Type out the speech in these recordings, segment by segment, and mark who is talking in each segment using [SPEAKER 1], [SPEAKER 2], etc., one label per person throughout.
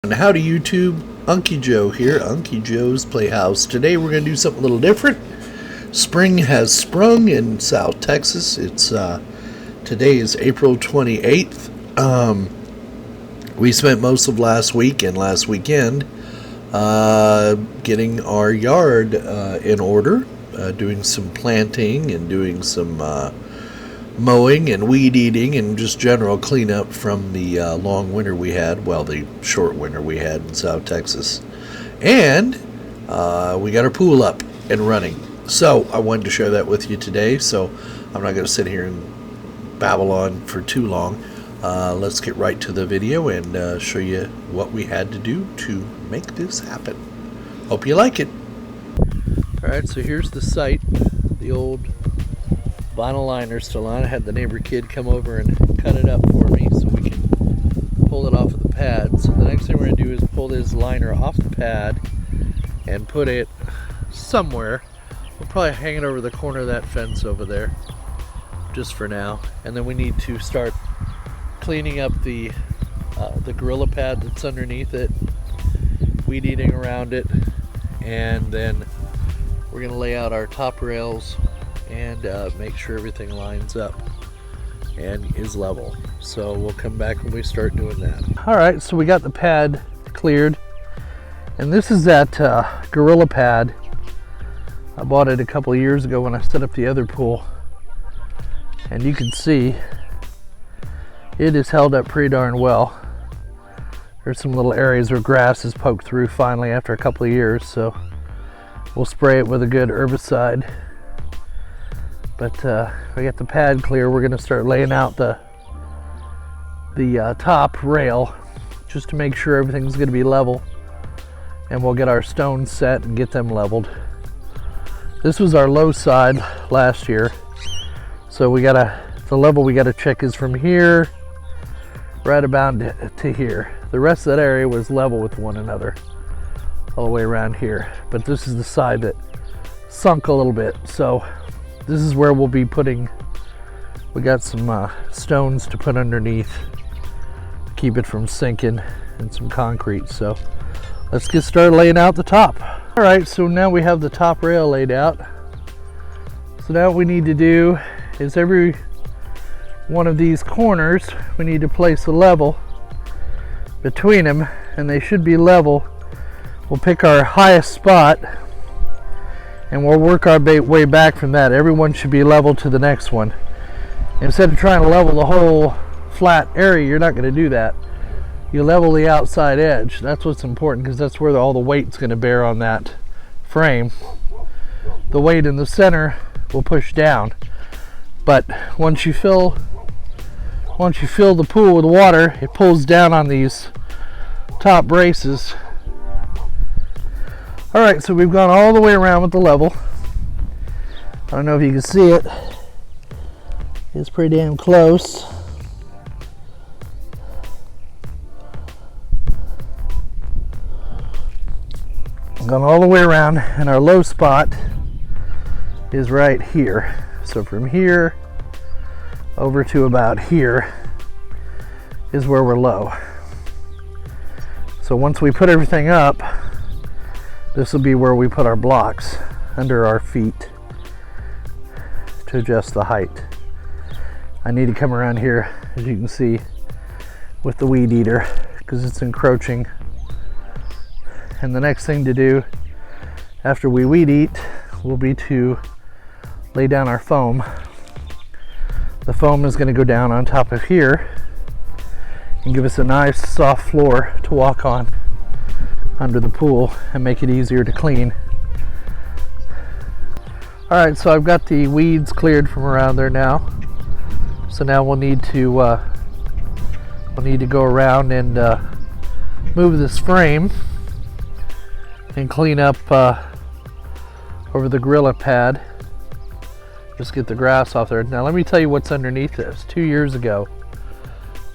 [SPEAKER 1] And howdy YouTube, Unky Joe here, Unky Joe's Playhouse. Today we're going to do something a little different. Spring has sprung in South Texas. It's today is April 28th. We spent most of last week and last weekend getting our yard in order, doing some planting and doing some mowing and weed eating and just general cleanup from the long winter we had, well, the short winter we had in South Texas. And we got our pool up and running. So I wanted to share that with you today, so I'm not going to sit here and babble on for too long. Let's get right to the video and show you what we had to do to make this happen. Hope you like it. Alright, so here's the site. The old vinyl liner still on. I had the neighbor kid come over and cut it up for me so we can pull it off of the pad. So the next thing we're going to do is pull this liner off the pad and put it somewhere. We'll probably hang it over the corner of that fence over there just for now. And then we need to start cleaning up the gorilla pad that's underneath it, weed eating around it, and then we're going to lay out our top rails and make sure everything lines up and is level. So we'll come back when we start doing that. Alright, so we got the pad cleared, and this is that gorilla pad. I bought it a couple of years ago when I set up the other pool, and you can see it is held up pretty darn well. There's some little areas where grass is poked through finally after a couple of years, so we'll spray it with a good herbicide. But we got the pad clear. We're going to start laying out the top rail just to make sure everything's going to be level, and we'll get our stones set and get them leveled. This was our low side last year, so the level we got to check is from here right about to here. The rest of that area was level with one another all the way around here, but this is the side that sunk a little bit. So this is where we'll be putting, we got some stones to put underneath to keep it from sinking, and some concrete. So let's get started laying out the top. All right, so now we have the top rail laid out. So now what we need to do is every one of these corners, we need to place a level between them, and they should be level. We'll pick our highest spot and we'll work our way back from that. Everyone should be level to the next one. Instead of trying to level the whole flat area, you're not going to do that. You level the outside edge. That's what's important, because that's where all the weight's going to bear on that frame. The weight in the center will push down, but once you fill the pool with water, it pulls down on these top braces. Alright, so we've gone all the way around with the level. I don't know if you can see it. It's pretty damn close. Gone all the way around, and our low spot is right here. So from here over to about here is where we're low. So once we put everything up, this will be where we put our blocks under our feet to adjust the height. I need to come around here, as you can see, with the weed eater, because it's encroaching. And the next thing to do after we weed eat will be to lay down our foam. The foam is going to go down on top of here and give us a nice soft floor to walk on under the pool and make it easier to clean. Alright, so I've got the weeds cleared from around there now. So now we'll need to go around and move this frame and clean up over the gorilla pad. Just get the grass off there. Now let me tell you what's underneath this. 2 years ago,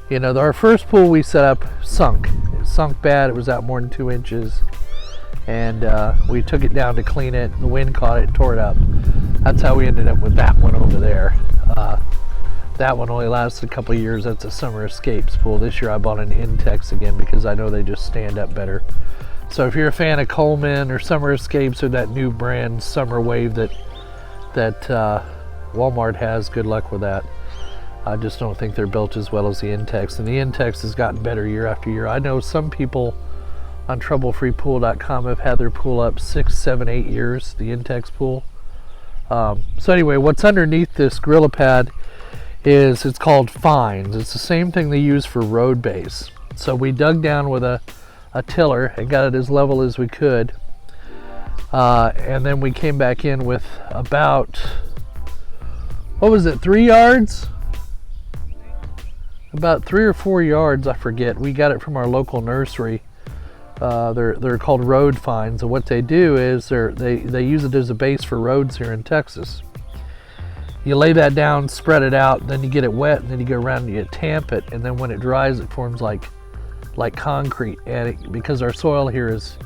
[SPEAKER 1] you know, our first pool we set up sunk. It sunk bad. It was out more than 2 inches, and we took it down to clean it. The wind caught it, tore it up. That's how we ended up with that one over there. That one only lasted a couple of years. That's a Summer Escapes pool. This year I bought an Intex again because I know they just stand up better. So if you're a fan of Coleman or Summer Escapes or that new brand Summer Wave that Walmart has, good luck with that. I just don't think they're built as well as the Intex, and the Intex has gotten better year after year. I know some people on troublefreepool.com have had their pool up 6, 7, 8 years, the Intex pool. So anyway, what's underneath this Gorilla Pad is, it's called fines. It's the same thing they use for road base. So we dug down with a tiller and got it as level as we could, and then we came back in with about, what was it, 3 yards? About 3 or 4 yards, I forget. We got it from our local nursery. They're called road fines, and what they do is they use it as a base for roads here in Texas. You lay that down, spread it out, then you get it wet, and then you go around and you tamp it, and then when it dries, it forms like concrete. And because our soil here is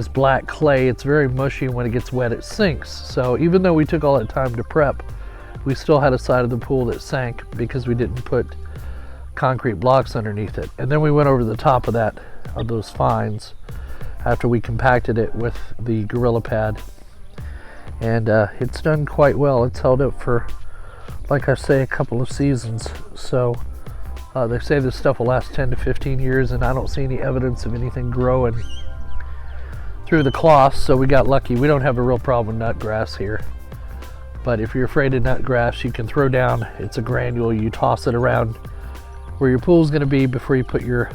[SPEAKER 1] black clay, it's very mushy, and when it gets wet, it sinks. So even though we took all that time to prep, we still had a side of the pool that sank because we didn't put concrete blocks underneath it. And then we went over the top of those fines after we compacted it with the Gorilla Pad, and it's done quite well. It's held up for, like I say, a couple of seasons. So they say this stuff will last 10 to 15 years, and I don't see any evidence of anything growing through the cloth, so we got lucky. We don't have a real problem with nut grass here, but if you're afraid of nut grass, you can throw down, it's a granule, you toss it around where your pool's going to be before you put your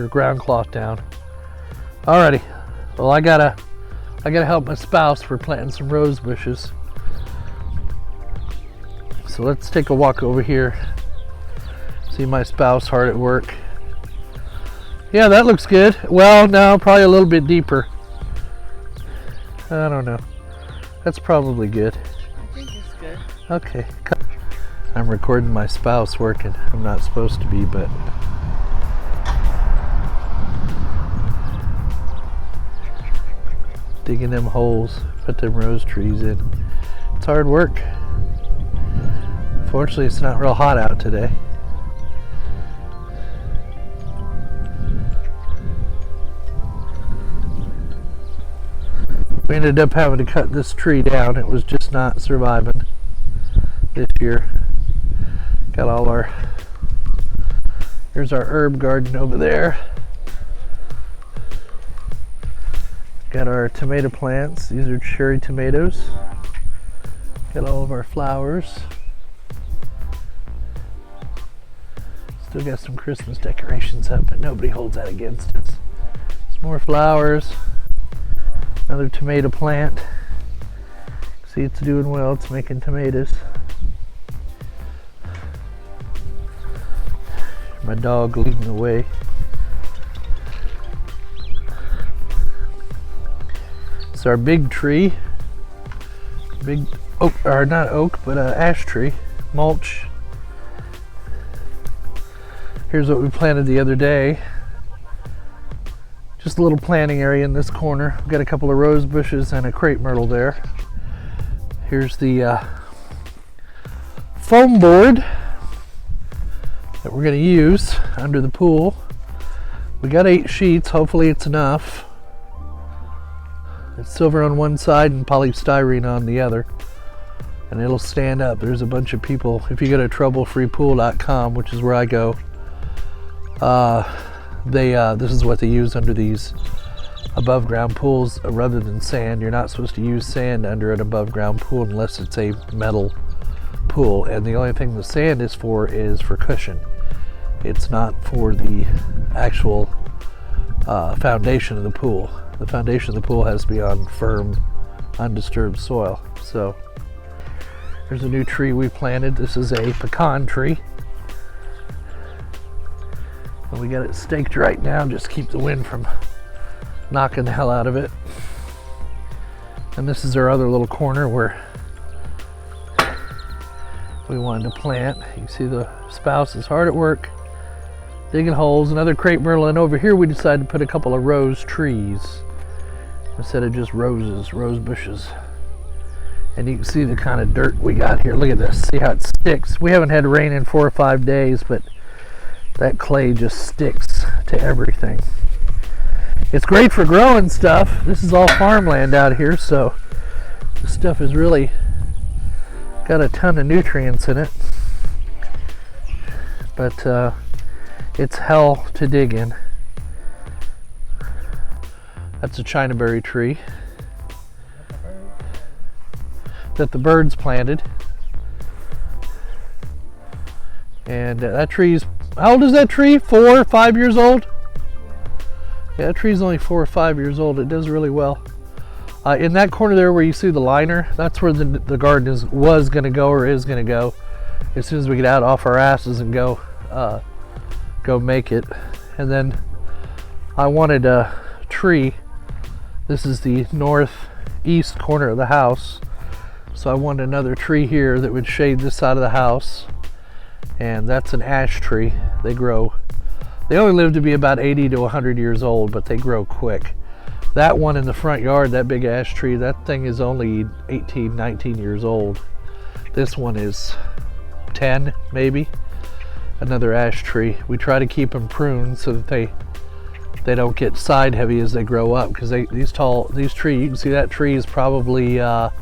[SPEAKER 1] ground cloth down. Alrighty, well, I gotta help my spouse. We're planting some rose bushes, so let's take a walk over here, see my spouse hard at work. Yeah, that looks good. Well, no, probably a little bit deeper. I don't know. That's probably good.
[SPEAKER 2] I think it's good.
[SPEAKER 1] Okay. I'm recording my spouse working. I'm not supposed to be, but digging them holes, put them rose trees in. It's hard work. Fortunately, it's not real hot out today. We ended up having to cut this tree down. It was just not surviving this year. Got all our, here's our herb garden over there. Got our tomato plants. These are cherry tomatoes. Got all of our flowers. Still got some Christmas decorations up, but nobody holds that against us. Some more flowers. Another tomato plant. See, it's doing well. It's making tomatoes. My dog leading the way. It's our big tree. Big oak, or not oak, but ash tree. Mulch. Here's what we planted the other day. Just a little planting area in this corner. We've got a couple of rose bushes and a crepe myrtle there. Here's the foam board that we're going to use under the pool. We got 8 sheets. Hopefully it's enough. It's silver on one side and polystyrene on the other, and it'll stand up. There's a bunch of people. If you go to troublefreepool.com, which is where I go, this is what they use under these above ground pools rather than sand. You're not supposed to use sand under an above ground pool unless it's a metal pool, and the only thing the sand is for cushion. It's not for the actual foundation of the pool. The foundation of the pool has to be on firm, undisturbed soil. So there's a new tree we planted. This is a pecan tree, and we got it staked right now just to keep the wind from knocking the hell out of it. And this is our other little corner where we wanted to plant. You can see the spouse is hard at work digging holes. Another crepe myrtle, and over here we decided to put a couple of rose trees instead of just roses, rose bushes.
[SPEAKER 2] And you can see the kind of dirt we got here. Look at this. See how it sticks. We haven't had rain in 4 or 5 days, but that clay just sticks to everything. It's great for growing stuff. This is all farmland out here, so this stuff has really got a ton of nutrients in it. But it's hell to dig in. That's a Chinaberry tree that the birds planted. And that tree's, how old is that tree? 4 or 5 years old? Yeah, that tree's only 4 or 5 years old. It does really well. In that corner there where you see the liner, that's where the garden was going to go or is going to go as soon as we get out off our asses and go make it. And then I wanted a tree. This is the northeast corner of the house. So I wanted another tree here that would shade this side of the house. And that's an ash tree. They only live to be about 80 to 100 years old, but they grow quick. That one in the front yard, that big ash tree, that thing is only 18, 19 years old. This one is 10, maybe. Another ash tree. We try to keep them pruned so that they don't get side heavy as they grow up, because these trees, you can see that tree is probably 40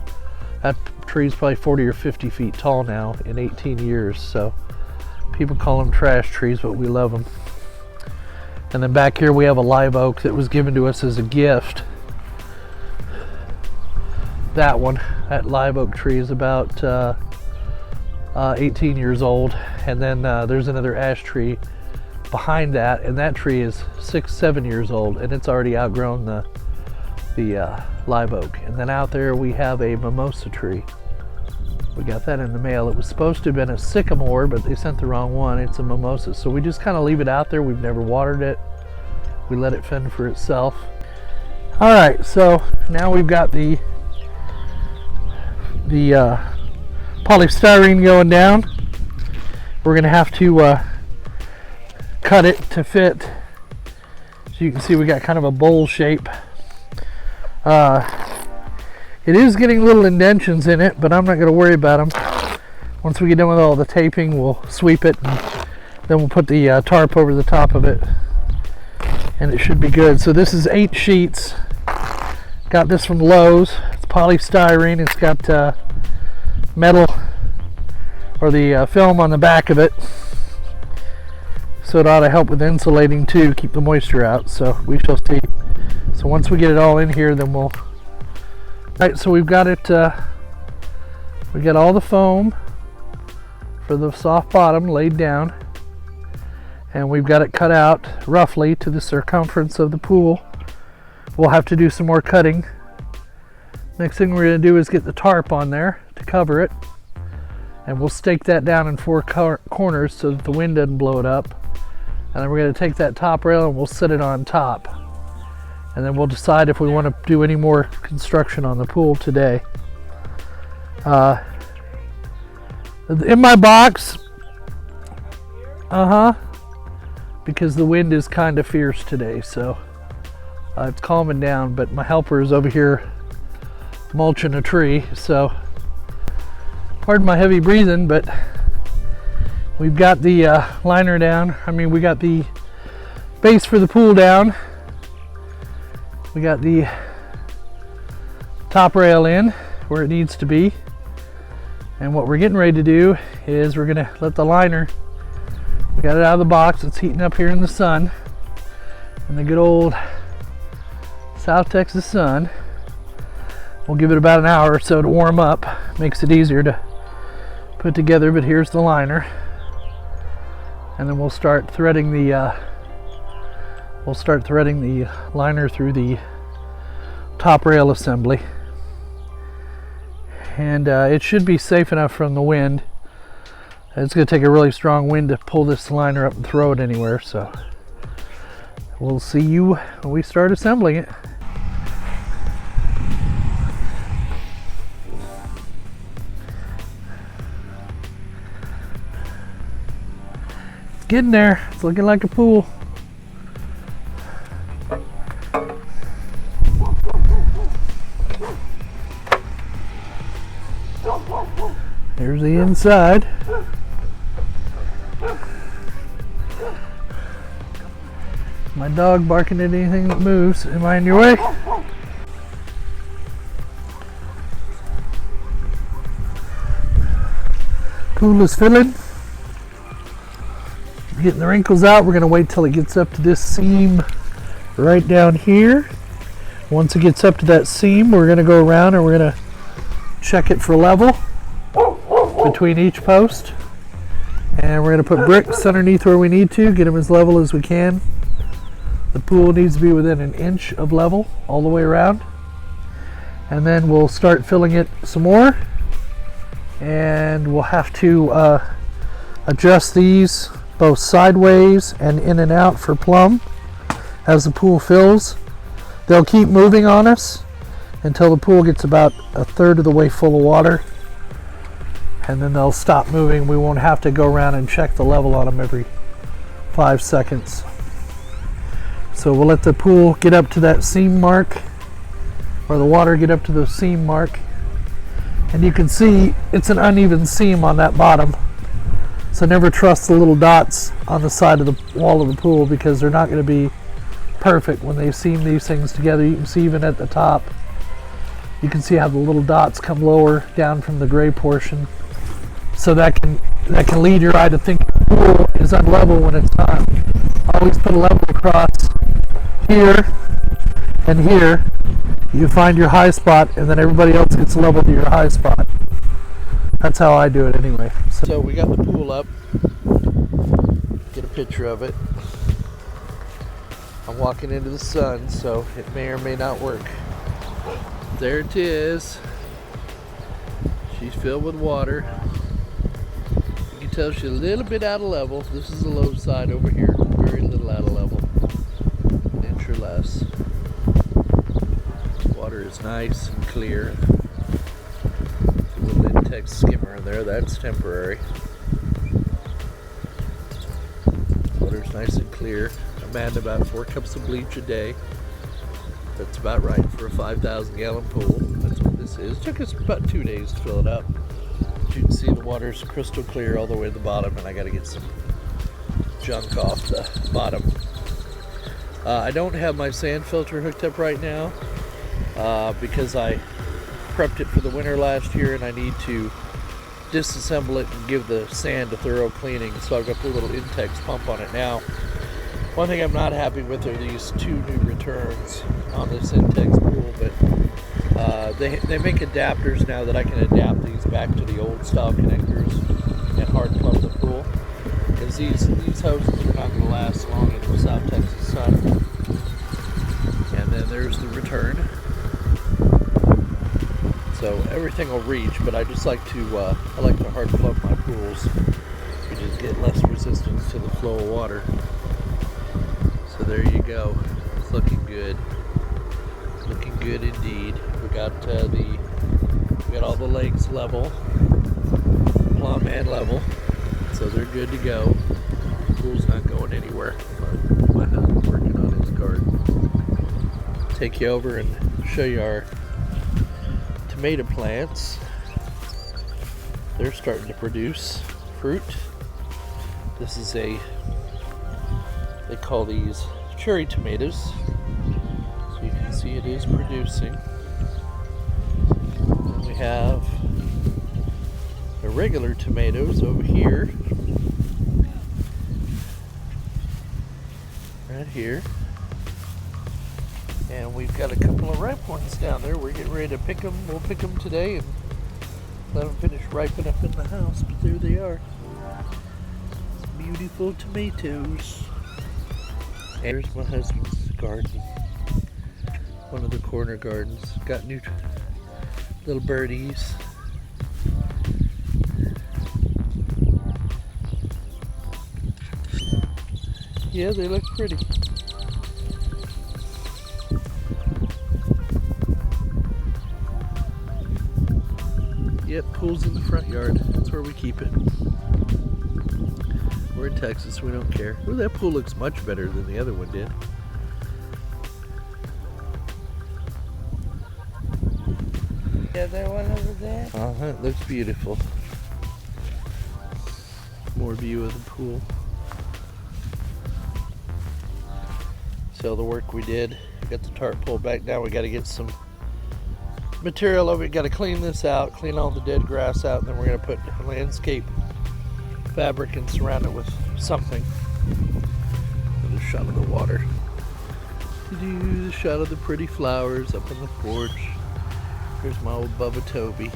[SPEAKER 2] or 50 feet tall now in 18 years. So people call them trash trees, but we love them. And then back here we have a live oak that was given to us as a gift. That live oak tree is about 18 years old. And then there's another ash tree behind that, and that tree is 6, 7 years old, and it's already outgrown the live oak. And then out there we have a mimosa tree. We got that in the mail. It was supposed to have been a sycamore, but they sent the wrong one. It's a mimosa. So we just kind of leave it out there. We've never watered it. We let it fend for itself. All right, so now we've got the polystyrene going down. We're gonna have to cut it to fit. So you can see we got kind of a bowl shape. It is getting little indentions in it, but I'm not going to worry about them. Once we get done with all the taping, we'll sweep it, and then we'll put the tarp over the top of it, and it should be good. So this is 8 sheets. Got this from Lowe's. It's polystyrene. It's got metal, or the film on the back of it, so it ought to help with insulating too, keep the moisture out. So we shall see. So once we get it all in here, then we'll. Right, so we've got it, we got all the foam for the soft bottom laid down, and we've got it cut out roughly to the circumference of the pool. We'll have to do some more cutting. Next thing we're going to do is get the tarp on there to cover it, and we'll stake that down in 4 corners so that the wind doesn't blow it up. And then we're going to take that top rail and we'll set it on top. And then we'll decide if we want to do any more construction on the pool today. In my box, because the wind is kind of fierce today, so it's calming down, but my helper is over here mulching a tree, so pardon my heavy breathing, but we've got the liner down. We got the base for the pool down. We got the top rail in where it needs to be. And what we're getting ready to do is we're gonna let the liner, we got it out of the box, it's heating up here in the sun, in the good old South Texas sun. We'll give it about an hour or so to warm up. Makes it easier to put together, but here's the liner. And then we'll start threading the liner through the top rail assembly. And it should be safe enough from the wind. It's going to take a really strong wind to pull this liner up and throw it anywhere, so we'll see you when we start assembling it. It's getting there. It's looking like a pool. There's the inside. My dog barking at anything that moves. Am I in your way? Pool is filling. Getting the wrinkles out. We're going to wait till it gets up to this seam right down here. Once it gets up to that seam, we're going to go around and we're going to check it for level between each post. And we're going to put bricks underneath where we need to, get them as level as we can. The pool needs to be within an inch of level all the way around. And then we'll start filling it some more. And we'll have to adjust these both sideways and in and out for plumb as the pool fills. They'll keep moving on us until the pool gets about a third of the way full of water. And then they'll stop moving. We won't have to go around and check the level on them every 5 seconds. So we'll let the pool get up to that seam mark, or the water get up to the seam mark. And you can see it's an uneven seam on that bottom. So never trust the little dots on the side of the wall of the pool, because they're not going to be perfect when they seam these things together. You can see even at the top, you can see how the little dots come lower down from the gray portion. So that can lead your eye to think the pool is unlevel when it's not. Always put a level across here and here. You find your high spot, and then everybody else gets level to your high spot. That's how I do it anyway.
[SPEAKER 1] So we got the pool up. Get a picture of it. I'm walking into the sun, so it may or may not work. There it is. She's filled with water. You can tell she's a little bit out of level. This is the low side over here. Very little out of level. An inch or less. Water is nice and clear. A little Intex skimmer in there. That's temporary. Water's nice and clear. I'm adding about 4 cups of bleach a day. That's about right for a 5,000 gallon pool. That's what this is. It took us about 2 days to fill it up. But you can see the water's crystal clear all the way to the bottom, and I got to get some junk off the bottom. I don't have my sand filter hooked up right now because I prepped it for the winter last year, and I need to disassemble it and give the sand a thorough cleaning. So I've got the little Intex pump on it now. One thing I'm not happy with are these 2 new returns on this Intex pool, but they make adapters now that I can adapt these back to the old style connectors and hard plumb the pool, because these hoses are not going to last long in the South Texas sun. And then there's the return. So everything will reach, but I just like to I like to hard plumb my pools. You just get less resistance to the flow of water. So there you go. It's looking good. Looking good indeed. We got all the legs level, plumb and level, so they're good to go. The pool's not going anywhere. My husband's working on his garden. Take you over and show you our tomato plants. They're starting to produce fruit. This is they call these cherry tomatoes. So you can see it is producing. And we have the regular tomatoes over here. Right here. And we've got a couple of ripe ones down there. We're getting ready to pick them. We'll pick them today and let them finish ripening up in the house. But there they are. Beautiful tomatoes. And here's my husband's garden. One of the corner gardens. Got new little birdies. Yeah, they look pretty. Yep, pool's in the front yard. That's where we keep it. We're in Texas, we don't care. Ooh, that pool looks much better than the other one did.
[SPEAKER 3] The other one over there?
[SPEAKER 1] It looks beautiful.
[SPEAKER 2] more view of the pool. See all the work we did. We got the tarp pulled back down. We got to get some material over it. Got to clean this out, clean all the dead grass out, and then we're going to put landscape fabric and surround it with something. Another shot of the water. The shot of the pretty flowers up on the porch. Here's my old Bubba Toby.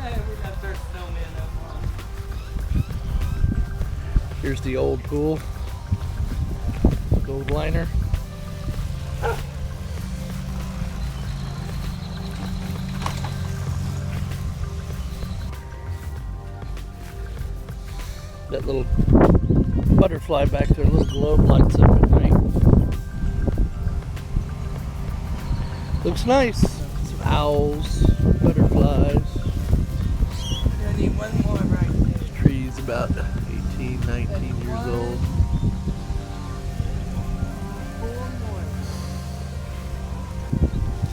[SPEAKER 3] Hey, we got their snowman up on.
[SPEAKER 2] Here's the old pool. Gold liner. That little butterfly back there, little globe lights up at night. Looks nice. Some owls, butterflies.
[SPEAKER 3] I need one more right there.
[SPEAKER 2] This tree's about 18, 19 years old.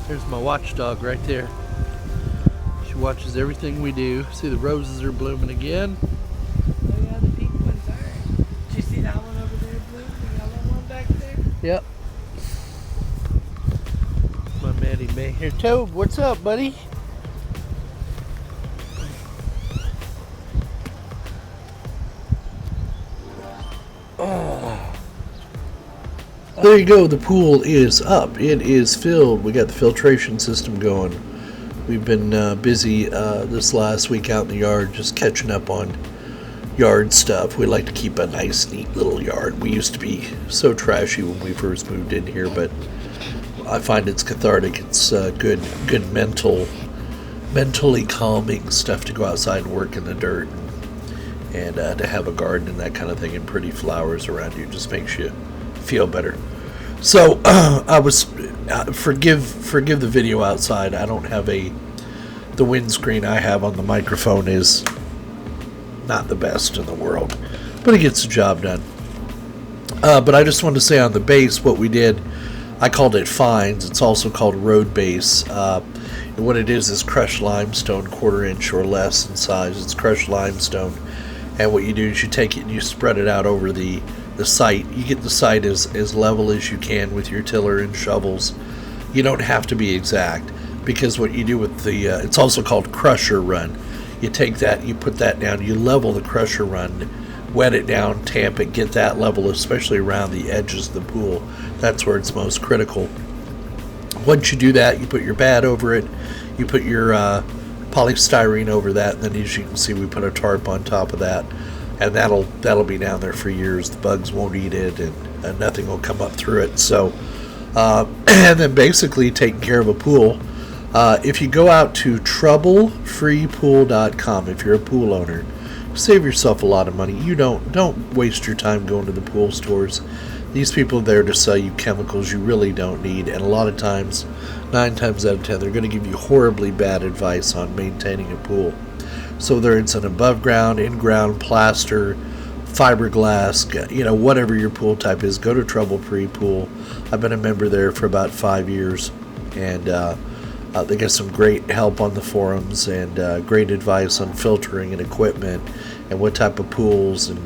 [SPEAKER 2] There's my watchdog right there. She watches everything we do. See, the roses are blooming again.
[SPEAKER 3] Oh yeah, the pink ones are. Did you see that one over there, Blue? The yellow one back there?
[SPEAKER 2] Yep. My Maddie May. Here, Toad, what's up, buddy? There you go. The pool is up. It is filled. We got the filtration system going. We've been busy this last week out in the yard just catching up on yard stuff. We like to keep a nice, neat little yard. We used to be so trashy when we first moved in here, but I find it's cathartic. It's good mentally calming stuff to go outside and work in the dirt, and to have a garden and that kind of thing and pretty flowers around you just makes you feel better. So I was forgive the video outside. I don't have the windscreen I have on the microphone is not the best in the world, but it gets the job done. But I just wanted to say on the base what we did. I called it fines. It's also called road base. And what it is crushed limestone, 1/4 inch or less in size. It's crushed limestone, and what you do is you take it and you spread it out over the site. You get the site as level as you can with your tiller and shovels. You don't have to be exact, because what you do with the it's also called crusher run. You take that, you put that down, you level the crusher run, wet it down, tamp it, get that level, especially around the edges of the pool. That's where it's most critical. Once you do that, you put your bed over it, you put your polystyrene over that, and then as you can see, we put a tarp on top of that, and that'll be down there for years. The bugs won't eat it, and nothing will come up through it. So, and then basically taking care of a pool. If you go out to troublefreepool.com, if you're a pool owner, save yourself a lot of money. You don't waste your time going to the pool stores. These people are there to sell you chemicals you really don't need, and a lot of times, 9 times out of 10, they're going to give you horribly bad advice on maintaining a pool. So whether it's an above ground, in ground, plaster, fiberglass, whatever your pool type is, go to Trouble Free Pool. I've been a member there for about 5 years, and they get some great help on the forums and great advice on filtering and equipment and what type of pools, and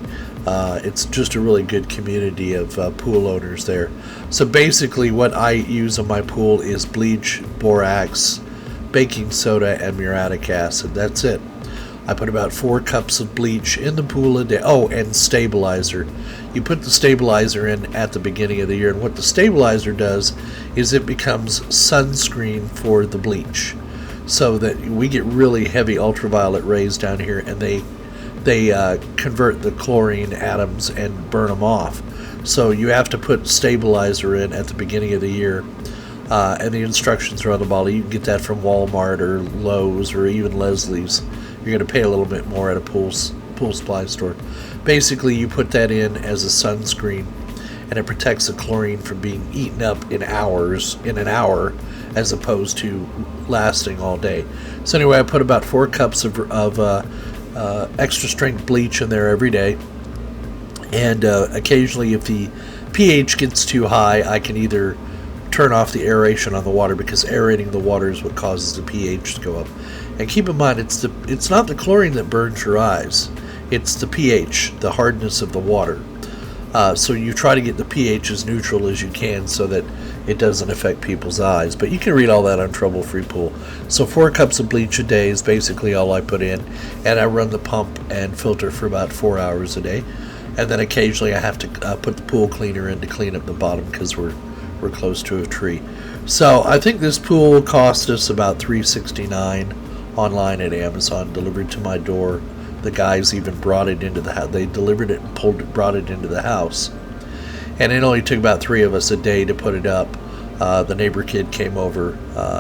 [SPEAKER 2] it's just a really good community of pool owners there. So basically what I use on my pool is bleach, borax, baking soda, and muriatic acid. That's it. I put about 4 cups of bleach in the pool a day. Oh, and stabilizer. You put the stabilizer in at the beginning of the year, and what the stabilizer does is it becomes sunscreen for the bleach, so that we get really heavy ultraviolet rays down here, and they convert the chlorine atoms and burn them off. So you have to put stabilizer in at the beginning of the year, and the instructions are on the bottle. You can get that from Walmart or Lowe's or even Leslie's. You're going to pay a little bit more at a pool supply store. Basically, you put that in as a sunscreen, and it protects the chlorine from being eaten up in an hour, as opposed to lasting all day. So anyway, I put about 4 cups of extra strength bleach in there every day, and occasionally if the pH gets too high, I can either turn off the aeration on the water, because aerating the water is what causes the pH to go up. And keep in mind, it's not the chlorine that burns your eyes.
[SPEAKER 1] it's the pH, the hardness of the water. So you try to get the pH as neutral as you can so that it doesn't affect people's eyes. But you can read all that on Trouble Free Pool. So 4 cups of bleach a day is basically all I put in, and I run the pump and filter for about 4 hours a day. And then occasionally I have to put the pool cleaner in to clean up the bottom because we're close to a tree. So I think this pool cost us about $369 online at Amazon, delivered to my door. The guys even brought it into the house. They delivered it and brought it into the house. And it only took about 3 of us a day to put it up. The neighbor kid came over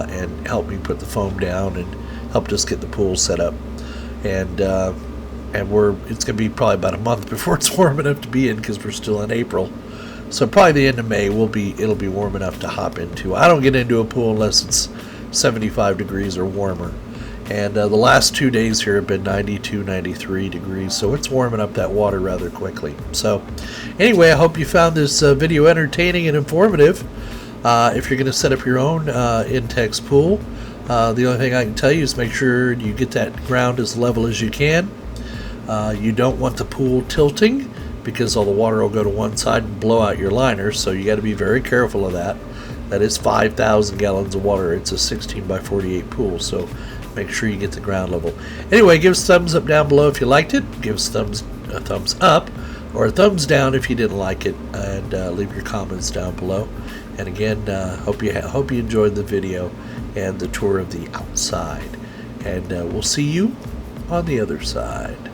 [SPEAKER 1] and helped me put the foam down and helped us get the pool set up. And it's going to be probably about a month before it's warm enough to be in because we're still in April. So probably the end of May it'll be warm enough to hop into. I don't get into a pool unless it's 75 degrees or warmer. And the last 2 days here have been 92, 93 degrees, so it's warming up that water rather quickly. So anyway, I hope you found this video entertaining and informative. If you're going to set up your own Intex pool, the only thing I can tell you is make sure you get that ground as level as you can. You don't want the pool tilting because all the water will go to one side and blow out your liner, so you got to be very careful of that. That is 5,000 gallons of water. It's a 16 by 48 pool, so make sure you get the ground level. Anyway, give us a thumbs up down below if you liked it. Give us a thumbs up or a thumbs down if you didn't like it, and leave your comments down below. And again, hope you enjoyed the video and the tour of the outside. And we'll see you on the other side.